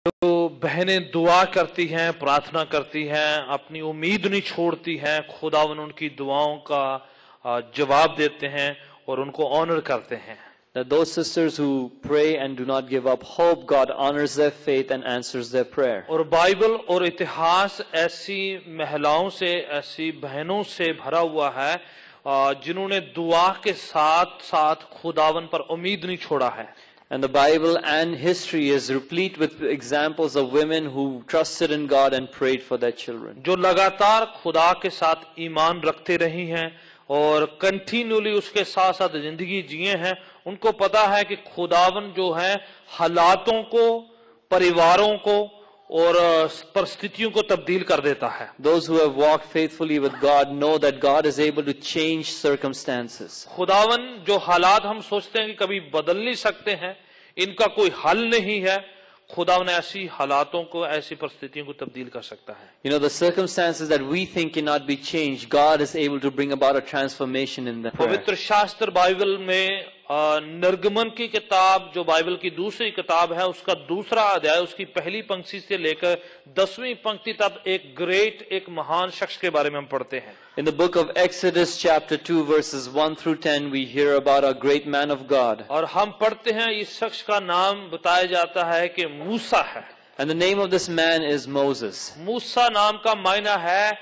जो बहनें दुआ करती हैं, प्रार्थना करती हैं, अपनी उम्मीद नहीं छोड़ती हैं, खुदावन उनकी दुआओं का जवाब देते हैं और उनको ऑनर करते हैं. That those sisters who pray and do not give up hope, God honors their faith and answers their prayer. और बाइबल और इतिहास ऐसी महिलाओं से, ऐसी बहनों से भरा हुआ है जिन्होंने दुआ के साथ साथ खुदावन पर उम्मीद नहीं छोड़ा है. And the Bible and history is replete with examples of women who trusted in God and prayed for their children. जो लगातार खुदा के साथ ईमान रखते रही हैं और कंटिन्यूली उसके साथ साथ जिंदगी जिए हैं, उनको पता है कि खुदावन जो है हालातों को, परिवारों को और परिस्थितियों को तब्दील कर देता है. Those who have walked faithfully with God know that God is able to change circumstances. खुदावन जो हालात हम सोचते हैं कि कभी बदल नहीं सकते हैं, इनका कोई हल नहीं है, खुदावन ऐसी हालातों को, ऐसी परिस्थितियों को तब्दील कर सकता है. You know, the circumstances that we think cannot be changed, God is able to bring about a transformation in them. पवित्र शास्त्र बाइबल में निर्गमन की किताब जो बाइबल की दूसरी किताब है, उसका दूसरा अध्याय, उसकी पहली पंक्ति से लेकर 10वीं पंक्ति तक एक महान शख्स के बारे में हम पढ़ते हैं. In the book of Exodus chapter 2 verses 1 through 10 we hear about a great man of God. और हम पढ़ते हैं इस शख्स का नाम बताया जाता है कि मूसा है. And the name of this man is Moses. मूसा नाम का मायना है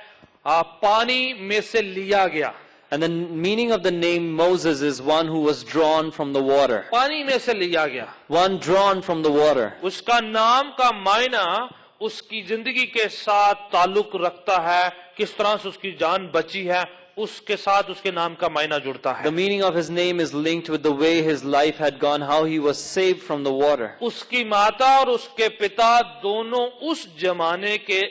पानी में से लिया गया. And the meaning of the name Moses is one who was drawn from the water. पानी में से लिया गया. One drawn from the water. उसका नाम का मायना उसकी जिंदगी के साथ ताल्लुक रखता है, किस तरह से उसकी जान बची है, उसके साथ उसके नाम का मायना जुड़ता है. The meaning of his name is linked with the way his life had gone, how he was saved from the water. उसकी माता और उसके पिता दोनों उस जमाने के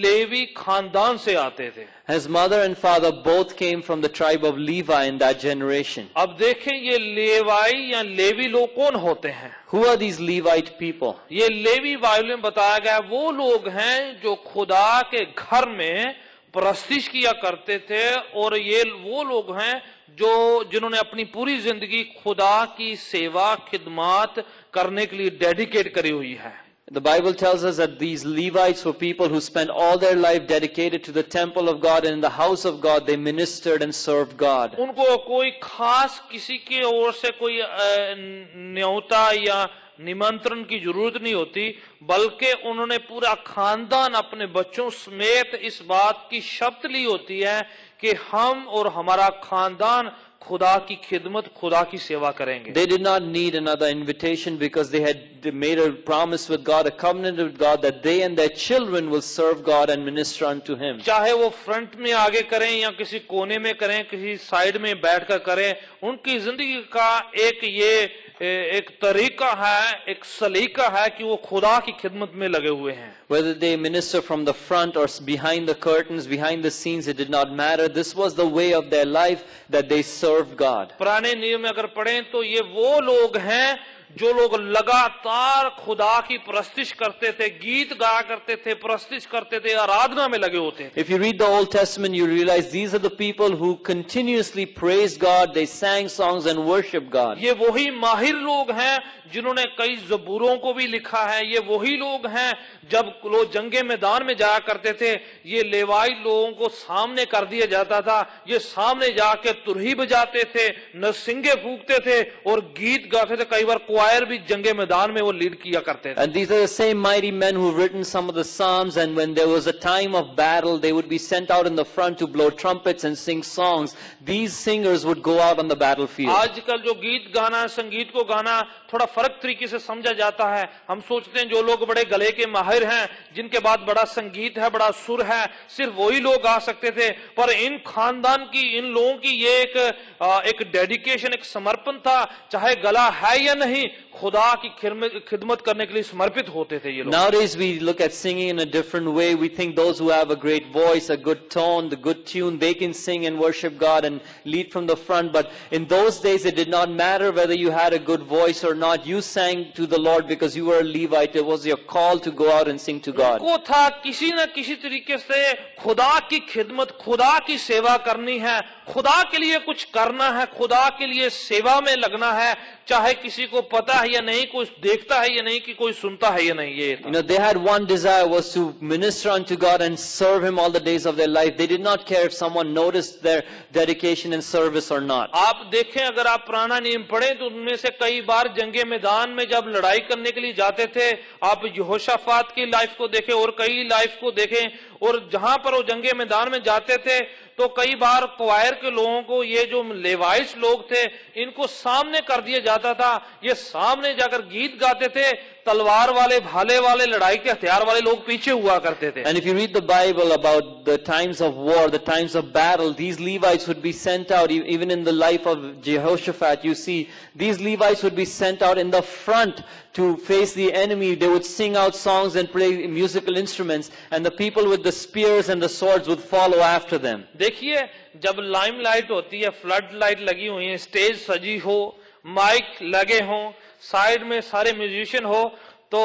लेवी खानदान से आते थे. His mother and father both came from the tribe of Levi in that generation. अब देखें ये लेवाई या लेवी लोग कौन होते हैं. Who are these Levite people? ये लेवी बाइबल में बताया गया वो लोग हैं जो खुदा के घर में प्रस्तिश किया करते थे, और ये वो लोग हैं जो जिन्होंने अपनी पूरी जिंदगी खुदा की सेवा खिदमत करने के लिए डेडिकेट करी हुई है. The Bible tells us that these Levites were people who spent all their life dedicated to the temple of God, and in the house of God they ministered and served God. उनको कोई खास किसी की ओर से कोई न्योता या निमंत्रण की जरूरत नहीं होती, बल्कि उन्होंने पूरा खानदान अपने बच्चों समेत इस बात की शर्त ली होती है कि हम और हमारा खानदान खुदा की खिदमत, खुदा की सेवा करेंगे. They did not need another invitation because they had made a promise with God, a covenant with God, that they and their children will serve God and minister unto Him. चाहे वो फ्रंट में आगे करें या किसी कोने में करें, किसी साइड में बैठकर करें, उनकी जिंदगी का एक तरीका है, एक सलीका है कि वो खुदा की खिदमत में लगे हुए हैं. Whether they minister from the front or behind the curtains, behind the scenes, it did not matter. This was the way of their life, that they served God. पुराने नियम में अगर पढ़ें तो ये वो लोग हैं जो लोग लगातार खुदा की प्रस्तिश करते थे, गीत गाया करते थे, प्रस्तिश करते थे, आराधना में लगे होते थे. If you read the Old Testament, you realize these are the people who continuously praised God, they sang songs and worshiped God. ये वही माहिर लोग हैं जिन्होंने कई ज़बूरों को भी लिखा है. ये वही लोग हैं जब लोग जंगे मैदान में जाया करते थे, ये लेवाई लोगों को सामने कर दिया जाता था, ये सामने जाके तुरही बजाते थे, नरसिंगे फूंकते थे और गीत गाते थे. कई बार क्वायर भी जंगे मैदान में वो लीड किया करते थे. And these are the same mighty men who have written some of the Psalms, and when there was a time of battle, they would be sent out in the front to blow trumpets and sing songs. These singers would go out on the battlefield. आजकल जो गीत गाना, संगीत को गाना थोड़ा फर्क तरीके से समझा जाता है. हम सोचते हैं जो लोग बड़े गले के माहिर हैं, जिनके बाद बड़ा संगीत है, बड़ा सुर है, सिर्फ वही लोग गा सकते थे. पर इन खानदान की, इन लोगों की ये एक डेडिकेशन, एक समर्पण था. चाहे गला है या नहीं, खुदा की खिदमत करने के लिए समर्पित होते थे ये लोग. Nowadays we look at singing in a different way. We think those who have a great voice, a good tone, the good tune, they can sing and worship God and lead from the front. But in those days it did not matter whether you had a good voice or not. You sang to the Lord because you were a Levite. It was your call to go out and sing to God. उनको था किसी न किसी तरीके से खुदा की खिदमत, खुदा की सेवा करनी है, खुदा के लिए कुछ करना है, खुदा के लिए सेवा में लगना है. चाहे किसी को पता है या नहीं, कोई देखता है या नहीं, कि कोई सुनता है या नहीं, ये था। You know, they had one desire was to minister unto God and serve Him all the days of their life. They did not care if someone noticed their dedication and service or not. आप देखें, अगर आप पुराना नियम पढ़ें तो उनमें से कई बार जंगे मैदान में जब लड़ाई करने के लिए जाते थे, आप यहोशाफात की लाइफ को देखें और कई लाइफ को देखें, और जहां पर वो जंगे मैदान में जाते थे तो कई बार क्वायर के लोगों को, ये जो लेवाइस लोग थे, इनको सामने कर दिया जाता था। ये सामने जाकर गीत गाते थे, तलवार वाले, भाले वाले, लड़ाई के हथियार वाले लोग पीछे हुआ करते थे। And if you read the Bible about the times of war, the times of battle, these Levites would be sent out. Even in the life of Jehoshaphat, you see these Levites would be sent out in the front to face the enemy. They would sing out songs and play musical instruments, and the people with the spears and the swords would follow after them. देखिए, जब lime light होती है, flood light लगी हुई है, stage सजी हो, mic लगे हो, साइड में सारे म्यूजिशियन हो, तो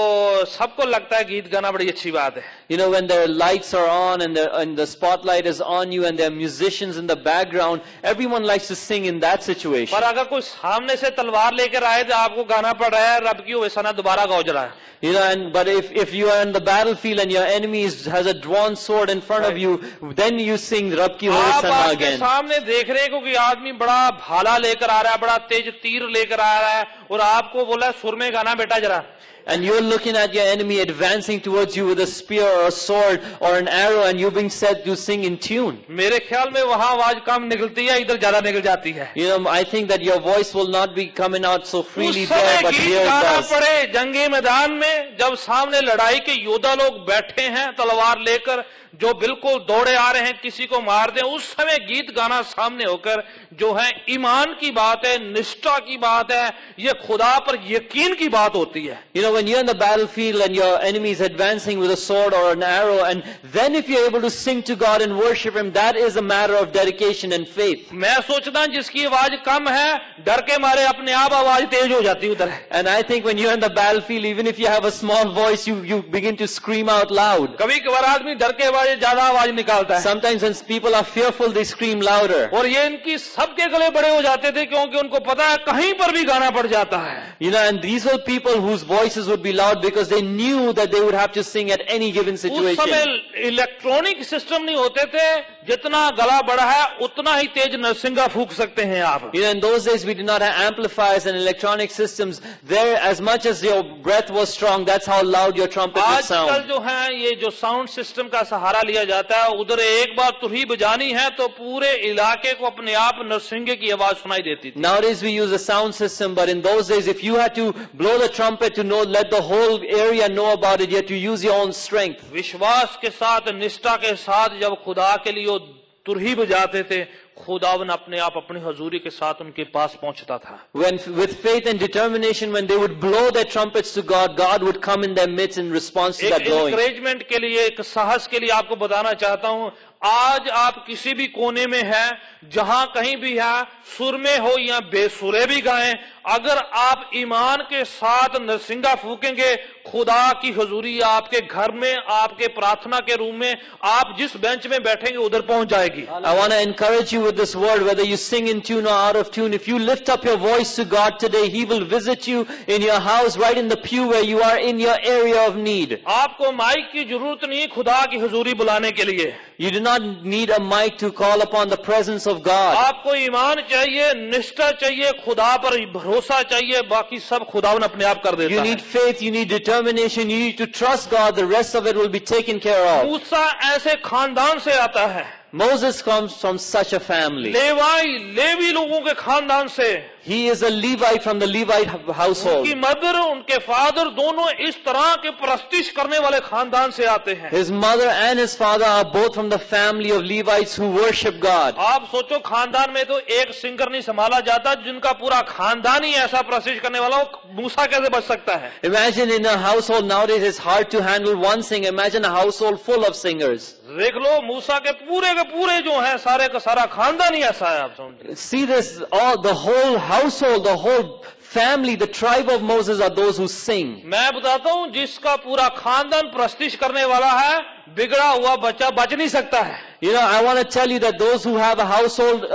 सबको लगता है गीत गाना बड़ी अच्छी बात है। You know, when their lights are on and the spotlight is on you and there are musicians in the background, everyone likes to sing in that situation. पर अगर कोई सामने से तलवार लेकर आए तो आपको गाना पड़ रहा है, रब की वैसा ना दोबारा गाओ जरा। You know, but if you are in the battlefield and your enemy has a drawn sword in front of you, then you sing Rab ki Hoye आप Sana आपके again. सामने देख रहे हैं कि आदमी बड़ा भाला लेकर आ रहा है, बड़ा तेज तीर लेकर आ रहा है, और आपको बोला है सुर में गाना बेटा जरा। And you're looking at your enemy advancing towards you with a spear or a sword or an arrow, and you're being said to sing in tune. मेरे ख्याल में वहां आवाज कम निकलती है, इधर ज्यादा निकल जाती है। You know, I think that your voice will not be coming out so freely उस there, समय but गीत here it गाना does. पड़े जंगी मैदान में, जब सामने लड़ाई के योद्धा लोग बैठे हैं तलवार लेकर, जो बिल्कुल दौड़े आ रहे हैं किसी को मार दें, उस समय गीत गाना सामने होकर जो है ईमान की बात है, निष्ठा की बात है, ये खुदा पर यकीन की बात होती है। You know, when you're in the battlefield and your enemy is advancing with a sword or an arrow, and then if you're able to sing to God and worship Him, that is a matter of dedication and faith. मैं सोचता हूं जिसकी आवाज कम है, डर के मारे अपने आप आवाज तेज हो जाती है उधर। And I think when you're in the battlefield, even if you have a small voice, you begin to scream out loud. कभी कभार आदमी डर के ज्यादा आवाज निकालता है, Sometimes when people are fearful, they scream louder. और ये इनकी सबके गले बड़े हो जाते थे, क्योंकि उनको पता है कहीं पर भी गाना पड़ जाता है। You know, and these were people whose voices would be loud because they knew that they would have to sing at any given उस situation. समय इलेक्ट्रॉनिक सिस्टम नहीं होते थे, जितना गला बड़ा है उतना ही तेज नरसिंगा फूंक सकते हैं आप। You know, in those days we did not have amplifiers and electronic systems. There, as much as your breath was strong, that's how loud your trumpet would आजकल sound. जो है ये जो साउंड सिस्टम का सहारा लिया जाता है, उधर एक बार तुरही बजानी है तो पूरे इलाके को अपने आप नरसिंगे की आवाज सुनाई देती थी। Nowadays we use a sound system, but in those days if you had to blow the trumpet to know, let the whole area know about it, you had to use your own strength. विश्वास के साथ, निष्ठा के साथ जब खुदा के लिए वो तुरही बजाते थे, खुदावन अपने आप अपनी हजूरी के साथ उनके पास पहुंचता था। When, with faith and determination, when they would blow their trumpets to God, God would come in their midst in response to that एक blowing. इंकरेजमेंट के लिए, एक साहस के लिए आपको बताना चाहता हूं, आज आप किसी भी कोने में हैं, जहां कहीं भी है, सुर में हो या बेसुरे भी गाएं, अगर आप ईमान के साथ नरसिंगा फूकेंगे, खुदा की हजूरी आपके घर में, आपके प्रार्थना के रूम में, आप जिस बेंच में बैठेंगे उधर पहुंच जाएगी। I want to encourage you with this word, whether you sing in tune or out of tune, if you lift up your voice to God today, He will visit you in your house, right in the pew where you are in your area of need. आपको mic की जरूरत नहीं खुदा की हजूरी बुलाने के लिए। You do not need a mic to call upon the presence of God. आपको ईमान चाहिए, निष्ठा चाहिए, खुदा पर भरोसा चाहिए, बाकी सब खुदावन अपने आप कर देता You है। need faith, you need determination, you need to trust God, the rest of it will be taken care of. मूसा ऐसे खानदान से आता है, Moses comes from such a family. Levi लोगों के खानदान से। He is a Levite from the Levite household. उनकी मदर, उनके फादर दोनों इस तरह के प्रस्तिश करने वाले खानदान से आते हैं। His mother and his father are both from the family of Levites who worship God. आप सोचो, खानदान में तो एक सिंगर नहीं संभाला जाता, जिनका पूरा खानदान ही ऐसा प्रस्तिश करने वाला हो, मूसा कैसे बच सकता है? Imagine in a household nowadays it's hard to handle one singer. Imagine a household full of singers. देख लो, मूसा के पूरे जो है, सारे का सारा खानदान ही ऐसा है। आप समझिए, See this, all the whole household, the whole family, the tribe of Moses are those who sing. मैं बताता हूँ, जिसका पूरा खानदान प्रस्तिश करने वाला है, बिगड़ा हुआ बच्चा बच नहीं सकता है। You know, I want to tell you that those who have a household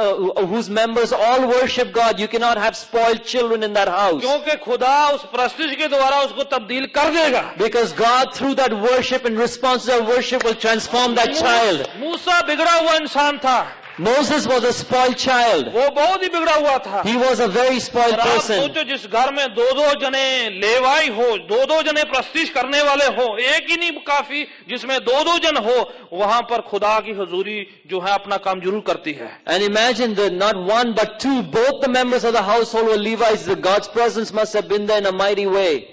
whose members all worship God, you cannot have spoiled children in that house. क्योंकि खुदा उस प्रस्तिश के द्वारा उसको तब्दील कर देगा. Because God, through that worship and response to that worship, will transform that child. मूसा बिगड़ा हुआ इंसान था. Moses was a spoiled child. वो बहुत ही बिगड़ा हुआ था. He was a very spoiled और आप person. सोचो जिस घर में दो जने लेवाई हो, दो जने प्रस्तिश करने वाले हो, एक ही नहीं काफी, जिसमें दो जन हो, वहां पर खुदा की हुजूरी जो है अपना काम जरूर करती है. And imagine that not one but two, both the members of the household were Levites. God's presence must have been there in a mighty way.